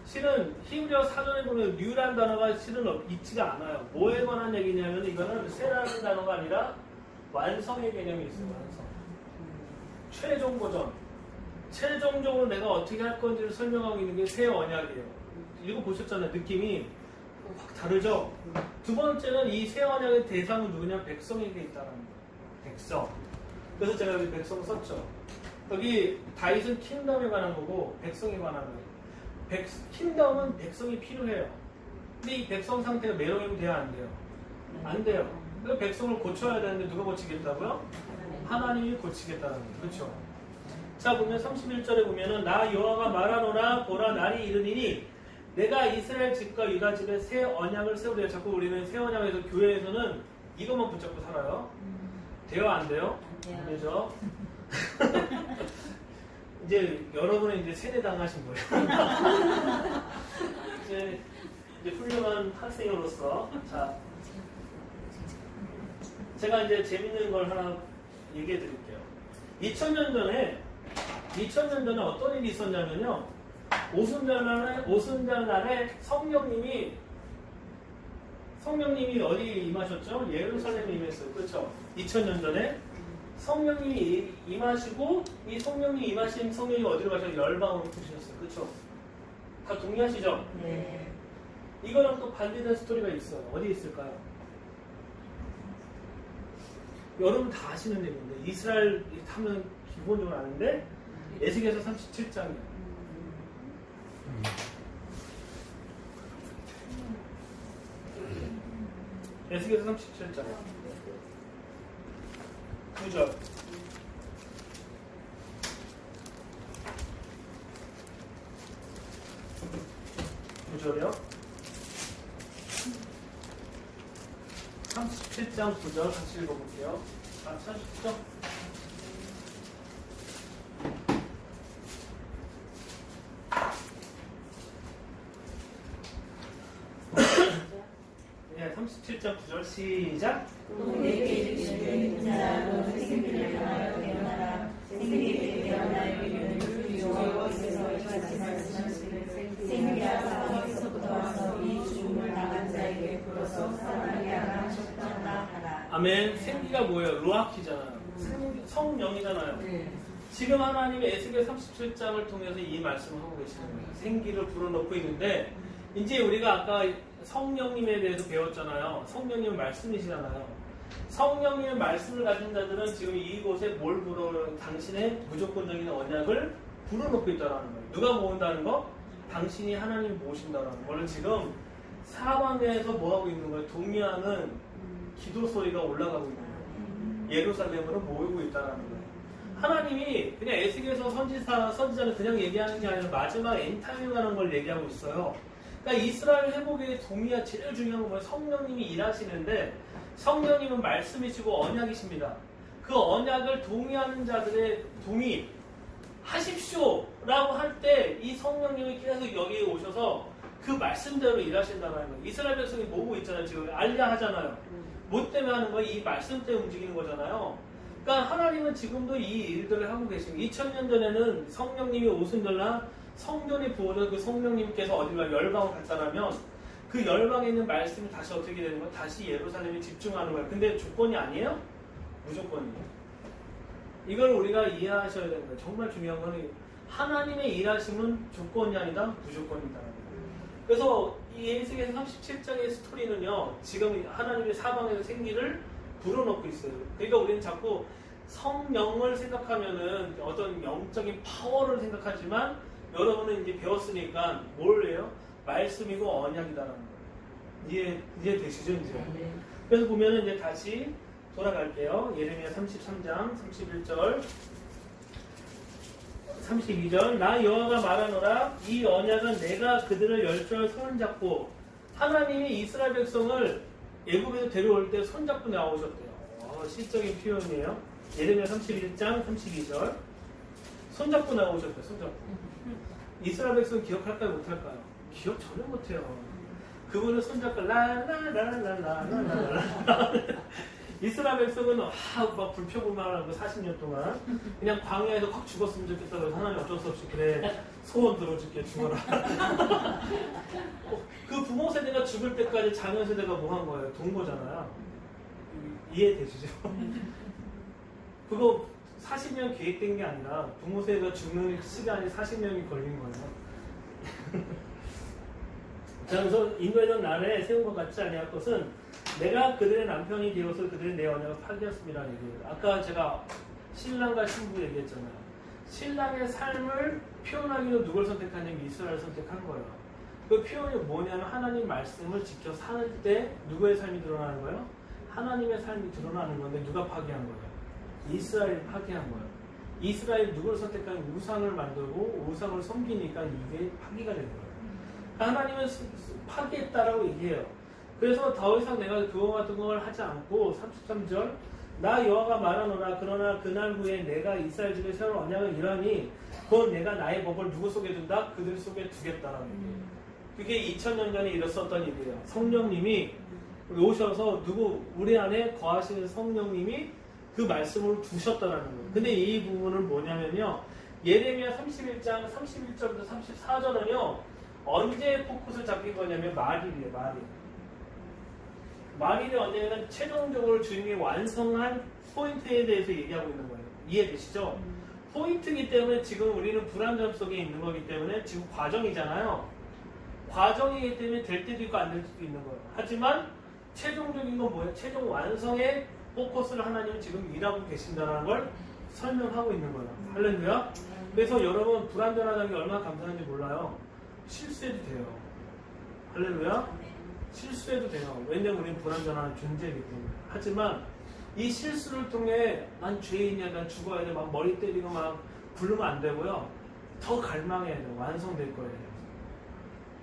실은 히브리어 사전에 보면 뉴란 단어가 실은 있지가 않아요. 뭐에 관한 얘기냐면 이거는 새라는 단어가 아니라 완성의 개념이 있어요. 완성. 최종 버전. 최종적으로 내가 어떻게 할 건지를 설명하고 있는 게 새 언약이에요. 읽어보셨잖아요. 느낌이 확 다르죠? 두 번째는 이 새 언약의 대상은 누구냐? 백성에게 있다는 거예요. 백성. 그래서 제가 여기 백성 썼죠. 여기 다윗은 킹덤에 관한 거고 백성에 관한 거예요. 킹덤은 백성이 필요해요. 근데 이 백성 상태가 메롱이면 돼야 안 돼요? 안 돼요. 그래서 백성을 고쳐야 되는데 누가 고치겠다고요? 하나님이 고치겠다는 거예요. 그렇죠? 자, 보면 31절에 보면은 나 여호와가 말하노라. 보라, 날이 이르니니 내가 이스라엘 집과 유다 집에 새 언약을 세우리라. 자꾸 우리는 새 언약에서 교회에서는 이것만 붙잡고 살아요. 돼요? 안 돼요? 안 되죠? 이제 여러분은 이제 세대 당하신 거예요. 이제 훌륭한 학생으로서 자, 제가 이제 재밌는 걸 하나 얘기해 드릴게요. 2000년 전에 어떤 일이 있었냐면요. 오순절날에 성령님이 어디 임하셨죠? 예루살렘에 임했어요. 그렇죠? 2000년 전에 성령님이 임하시고 이 성령님이 임하신 성령이 어디로 가셔서 열방으로 푸시셨어요. 그렇죠? 다 동의하시죠? 네. 이거랑 또 반대된 스토리가 있어요. 어디 있을까요? 여러분 다 아시는 내용인데 이스라엘 하면 기본적으로 아는데 에스겔서 37장이에요. 에스겔서 37장 9절 9절이요? 37장 9절 같이 읽어볼게요. 다 찾으시죠? 네, 37장 9절 시작. 또 내게 이르시되 자 너는 생기를 향하여 깨어나라. 생기에 깨어나여 이르는 여호와께서 이같이 말씀하시기를 생기야 사방에서부터 와서 이 죽음을 당한 자에게 불어서 사랑하게 하라 적당하라 하라. 아멘. 생기가 뭐예요? 루아키잖아요. 성령이잖아요. 지금 하나님의 에스겔 37장을 통해서 이 말씀을 하고 계시는 거예요. 생기를 불어넣고 있는데 이제 우리가 아까 성령님에 대해서 배웠잖아요. 성령님은 말씀이시잖아요. 성령님의 말씀을 가진 자들은 지금 이곳에 뭘 당신의 무조건적인 언약을 불어넣고 있다는 거예요. 누가 모은다는 거? 당신이 하나님을 모신다는 거를 지금 사방에서 뭐하고 있는 거예요? 동의하는 기도 소리가 올라가고 있는 거예요. 예루살렘으로 모이고 있다는 거예요. 하나님이 그냥 에스겔서 선지자는 그냥 얘기하는 게 아니라 마지막 엔타임이라는 걸 얘기하고 있어요. 그러니까 이스라엘 회복의 동의가 제일 중요한 건 뭐예요? 성령님이 일하시는데 성령님은 말씀이시고 언약이십니다. 그 언약을 동의하는 자들의 동의하십시오 라고 할 때 이 성령님이 계속 여기에 오셔서 그 말씀대로 일하신다는 거예요. 이스라엘 백성이 모으고 있잖아요. 지금 알려 하잖아요. 뭐 때문에 하는 거예요? 이 말씀 때문에 움직이는 거잖아요. 그러니까 하나님은 지금도 이 일들을 하고 계십니다. 2000년 전에는 성령님이 오순절날 성전에 부어져 그 성령님께서 어디가 열방을 갔다라면 그 열방에 있는 말씀이 다시 어떻게 되는 거야? 다시 예루살렘에 집중하는 거야. 근데 조건이 아니에요? 무조건이에요. 이걸 우리가 이해하셔야 되는 거예요. 정말 중요한 거는 하나님의 일하심은 조건이 아니다 무조건이다. 그래서 이 에스겔서 37장의 스토리는요, 지금 하나님의 사방에서 생기를 불어넣고 있어요. 그러니까 우리는 자꾸 성령을 생각하면은 어떤 영적인 파워를 생각하지만 여러분은 이제 배웠으니까 뭘 해요? 말씀이고 언약이다라는 거예요. 이해되시죠? 이제? 그래서 보면은 이제 다시 돌아갈게요. 예레미야 33장 31절 32절 나 여호와가 말하노라 이 언약은 내가 그들을 열조할 손을 잡고 하나님이 이스라엘 백성을 애굽에서 데려올 때 손잡고 나오셨대요. 시적인 표현이에요. 예레미야 31장 32절 손잡고 나오셨대요. 손잡고. 이스라엘 백성 기억할까요? 못할까요? 기억 전혀 못해요. 그분은 손잡고 라라라라라라라라 이스라엘 백성은 막 불평불만하고 40년 동안 그냥 광야에서 확 죽었으면 좋겠다고 해서 하나님 어쩔 수 없이 그래 소원 들어줄게 죽어라. 그 부모 세대가 죽을 때까지 자녀 세대가 뭐 한 거예요? 동거잖아요. 이해되시죠? 그거 40년 계획된 게 아니라 부모 세대가 죽는 시간이 40년이 걸린 거예요. 그래서 인도에는 나라에 세운 것 같지 아니할 것은 내가 그들의 남편이 되어서 그들의 내 언약을 파괴했음이라는 얘기예요. 아까 제가 신랑과 신부 얘기했잖아요. 신랑의 삶을 표현하기 위해 누굴 선택하냐면 이스라엘을 선택한 거예요. 그 표현이 뭐냐면 하나님 말씀을 지켜 사는 때 누구의 삶이 드러나는 거예요? 하나님의 삶이 드러나는 건데 누가 파괴한 거예요? 이스라엘이 파괴한 거예요. 이스라엘이 누구를 선택하면 우상을 만들고 우상을 섬기니까 이게 파괴가 된 거예요. 하나님은 파괴했다라고 얘기해요. 그래서 더 이상 내가 그와 같은 걸 하지 않고 33절 나 여호와가 말하노라 그러나 그날 후에 내가 이스라엘 집에 세운 언약을 이러니 그건 내가 나의 법을 누구 속에 둔다? 그들 속에 두겠다라는 얘기예요. 그게 2000년 전에 일었었던 일이에요. 성령님이 오셔서 우리 안에 거하시는 성령님이 그 말씀을 두셨다라는 거예요. 근데 이 부분은 뭐냐면요. 예레미야 31장 31절부터 34절은요. 언제 포커스를 잡힌 거냐면 말일이에요. 말일이 언제냐면 최종적으로 주님이 완성한 포인트에 대해서 얘기하고 있는 거예요. 이해되시죠? 포인트이기 때문에 지금 우리는 불안감 속에 있는 거기 때문에 지금 과정이잖아요. 과정이기 때문에 될 때도 있고 안 될 때도 있는 거예요. 하지만 최종적인 건 뭐예요? 최종 완성의 포커스를 하나님은 지금 일하고 계신다는 걸 설명하고 있는 거예요. 할렐루야. 그래서 여러분 불안전하다는 게 얼마나 감사한지 몰라요. 실수해도 돼요. 할렐루야. 실수해도 돼요. 왜냐면 우리는 불완전한 존재이기 때문에. 하지만 이 실수를 통해 난 죄인이야, 난 죽어야 돼, 막 머리 때리고 막 부르면 안 되고요. 더 갈망해야 돼요. 완성될 거예요.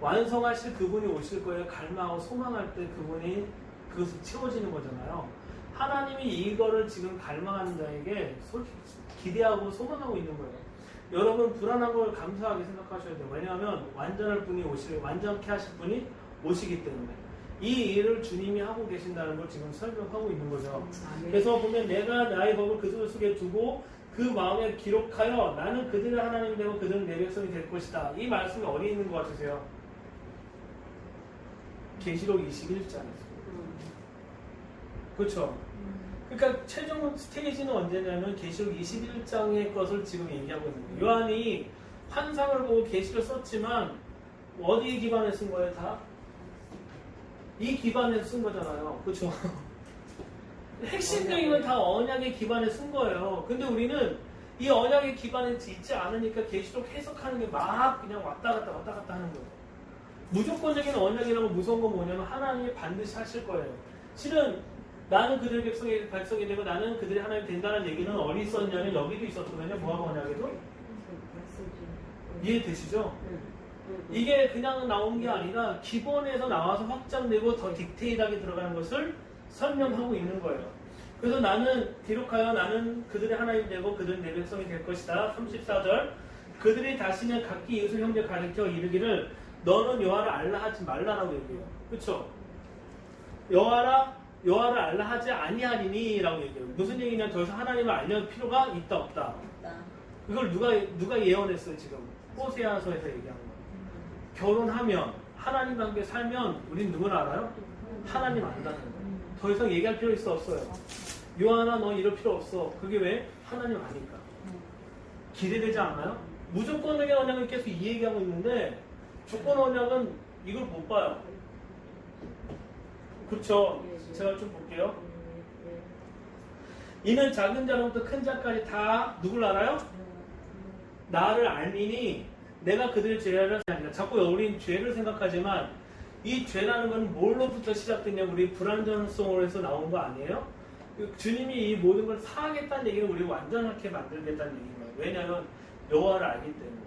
완성하실 그분이 오실 거예요. 갈망하고 소망할 때 그분이 그것을 채워지는 거잖아요. 하나님이 이거를 지금 갈망하는 자에게 솔직히 기대하고 소망하고 있는 거예요. 여러분 불안한 걸 감사하게 생각하셔야 돼요. 왜냐하면 완전할 분이 완전케 하실 분이 오시기 때문에 이 일을 주님이 하고 계신다는 걸 지금 설명하고 있는 거죠. 그래서 보면 내가 나의 법을 그들 속에 두고 그 마음에 기록하여 나는 그들의 하나님이 되고 그들은 내 백성이 될 것이다. 이 말씀이 어디 있는 것 같으세요? 계시록 21장에서. 그렇죠? 그러니까 최종 스테이지는 언제냐면 계시록 21장의 것을 지금 얘기하고 있는 거예요. 요한이 환상을 보고 계시를 썼지만 어디에 기반에 쓴 거예요? 다? 이 기반에 쓴 거잖아요. 그렇죠? 핵심적인 건 다 언약의 기반에 쓴 거예요. 근데 우리는 이 언약의 기반에 있지 않으니까 계시록 해석하는 게 막 그냥 왔다 갔다 하는 거예요. 무조건적인 언약이라고 무서운 건 뭐냐면 하나님이 반드시 하실 거예요. 실은 나는 그들의 백성이 되고 나는 그들의 하나님이 된다는 얘기는 어디 있었냐면 여기도 있었거든요. 모압 언약에도. 이해되시죠? 이게 그냥 나온 게 아니라 기본에서 나와서 확장되고 더 디테일하게 들어가는 것을 설명하고 있는 거예요. 그래서 나는 기록하여 나는 그들의 하나님 되고 그들은 내 백성이 될 것이다. 34절 그들이 다시는 각기 이웃을 형제 가리켜 이르기를 너는 여호와를 알라 하지 말라라고 얘기해요. 그렇죠? 여호와를 알라 하지 아니하리니 라고 얘기해요. 무슨 얘기냐? 더 이상 하나님을 알려줄 필요가 있다 없다. 그걸 누가 예언했어요 지금? 호세아서에서 얘기한 거예요. 결혼하면 하나님과 함께 살면 우린 누구를 알아요? 하나님 안다는 거예요. 더 이상 얘기할 필요 없어요. 요한아 너 이럴 필요 없어. 그게 왜? 하나님 아니까. 기대되지 않아요? 무조건적인 언약을 계속 이 얘기하고 있는데 조건 언약은 이걸 못 봐요. 그렇죠? 제가 좀 볼게요. 이는 작은 자로부터 큰 자까지 다 누굴 알아요? 나를 알미니 내가 그들의 죄를 아니라 자꾸 우린 죄를 생각하지만 이 죄라는 건 뭘로부터 시작됐냐면 우리 불완전성으로 나온 거 아니에요? 주님이 이 모든 걸 사하겠다는 얘기는 우리 완전하게 만들겠다는 얘기예요. 왜냐하면 여호와를 알기 때문에.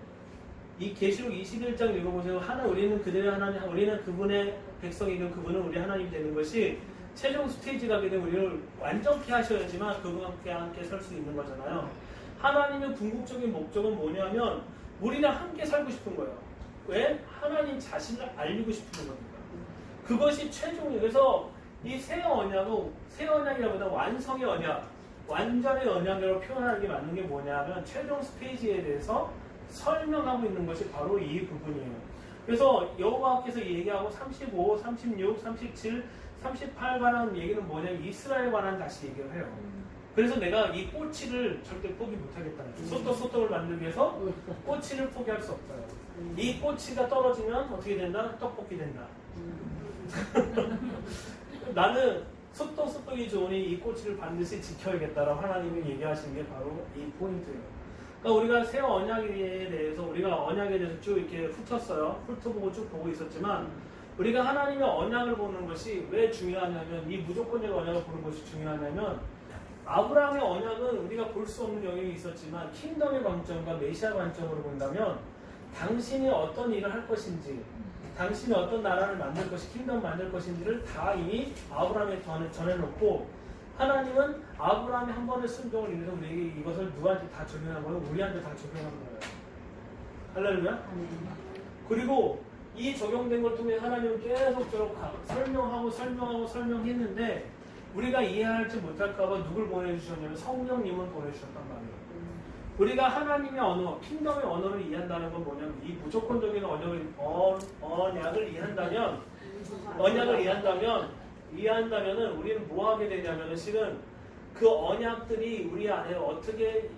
이 계시록 21장 읽어보세요. 우리는 그들의 하나님, 우리는 그분의 백성이든 그분은 우리 하나님이 되는 것이 최종 스테이지가 되면 우리를 완전케 하셔야지만 그분과 함께 설 수 있는 거잖아요. 하나님의 궁극적인 목적은 뭐냐면 우리랑 함께 살고 싶은 거예요. 왜? 하나님 자신을 알리고 싶은 겁니다. 그것이 최종이에요. 그래서 이 새 언약은 새 언약이라보다 완성의 언약, 완전의 언약으로 표현하는 게 맞는 게 뭐냐면 최종 스테이지에 대해서 설명하고 있는 것이 바로 이 부분이에요. 그래서 여호와께서 얘기하고 35, 36, 37, 38 관한 얘기는 뭐냐면 이스라엘 관한 다시 얘기를 해요. 그래서 내가 이 꼬치를 절대 포기 못하겠다는 거예요. 소떡을 만들기 위해서 꼬치를 포기할 수 없어요. 이 꼬치가 떨어지면 어떻게 된다? 떡볶이 된다. 나는 소떡이 좋으니 이 꼬치를 반드시 지켜야겠다라고 하나님이 얘기하시는 게 바로 이 포인트예요. 그러니까 우리가 새 언약에 대해서 우리가 언약에 대해서 쭉 이렇게 훑어보고 쭉 보고 있었지만 우리가 하나님의 언약을 보는 것이 왜 중요하냐면 이 무조건적 언약을 보는 것이 중요하냐면 아브라함의 언약은 우리가 볼 수 없는 영역이 있었지만 킹덤의 관점과 메시아 관점으로 본다면 당신이 어떤 일을 할 것인지 당신이 어떤 나라를 만들 것이 킹덤 만들 것인지를 다 이미 아브라함에 전해놓고 하나님은 아브라함의 한 번의 순종을 인해서 우리에게 이것을 누구한테 다 적용한 거예요? 우리한테 다 적용한 거예요. 할렐루야? 그리고 이 적용된 걸 통해 하나님은 계속적으로 설명했는데 우리가 이해할지 못할까봐 누굴 보내주셨냐면 성령님을 보내주셨단 말이에요. 우리가 하나님의 언어, 킹덤의 언어를 이해한다는 건 뭐냐면 이 무조건적인 언약을 이해한다면은 우리는 뭐 하게 되냐면은 실은 그 언약들이 우리 안에 어떻게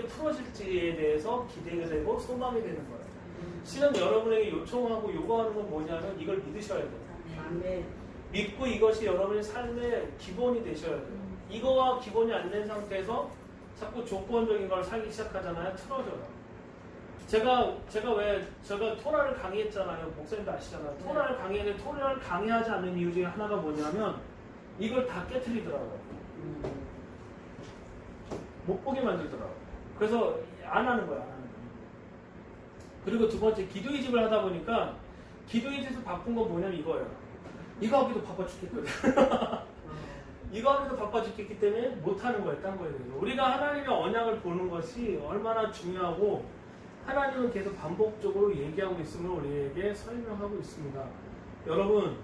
풀어질지에 대해서 기대가 되고 소망이 되는 거예요. 실은 여러분에게 요청하고 요구하는 건 뭐냐면 이걸 믿으셔야 돼요. 믿고 이것이 여러분의 삶의 기본이 되셔야 돼요. 이거와 기본이 안 된 상태에서 자꾸 조건적인 걸 살기 시작하잖아요. 틀어져요. 제가 토라를 강의했잖아요. 목사님도 아시잖아요. 토라를 강의했는데 토라를 강의하지 않는 이유 중에 하나가 뭐냐면 이걸 다 깨트리더라고요. 못 보게 만들더라고요. 그래서 안 하는 거야. 그리고 두 번째 기도의 집을 하다 보니까 기도의 집에서 바꾼 건 뭐냐면 이거예요. 이거 하기도 바빠 죽겠거든. 이거 하기도 바빠 죽겠기 때문에 못하는 거예요. 딴 거에 대해서. 우리가 하나님의 언약을 보는 것이 얼마나 중요하고 하나님은 계속 반복적으로 얘기하고 있음을 우리에게 설명하고 있습니다. 여러분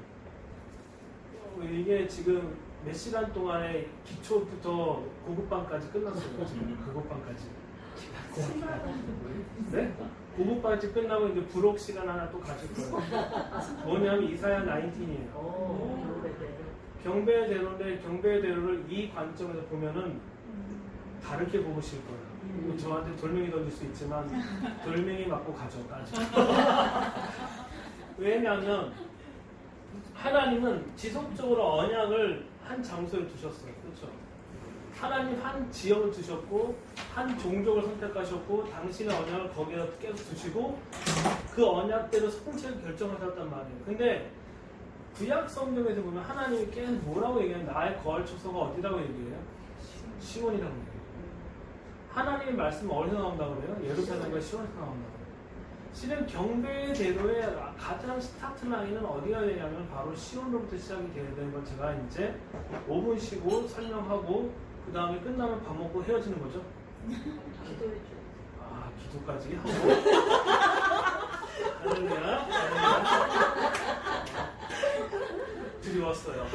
이게 지금 몇 시간 동안에 기초부터 고급반까지 끝났어요. 지금 고급반까지. 네? 고급반까지 끝나고 이제 부록 시간 하나 또 가질 거예요. 뭐냐면 이사야 19이에요. 경배대로인데 경배대로를 이 관점에서 보면은 다르게 보실 거예요. 저한테 돌멩이 던질 수 있지만 돌멩이 맞고 가죠. 왜냐하면 하나님은 지속적으로 언약을 한 장소에 두셨어요. 그렇죠? 하나님 한 지역을 두셨고 한 종족을 선택하셨고 당신의 언약을 거기에 계속 두시고 그 언약대로 성체를 결정하셨단 말이에요. 근데 구약 성경에서 보면 하나님이 계속 뭐라고 얘기해요? 나의 거할 처소가 어디라고 얘기해요? 시온이라고 얘기해요. 하나님의 말씀은 어디서 나온다고 그래요? 예루살렘과 시온에서 나온다고 그래요. 실은 경배의 대로의 가장 스타트 라인은 어디가 되냐면 바로 시온으로부터 시작이 돼야 되는 걸 제가 이제 5분 쉬고 설명하고 그 다음에 끝나면 밥 먹고 헤어지는 거죠? 기도해줘. 아, 기도까지 하고. 할렐루야. 두려웠어요.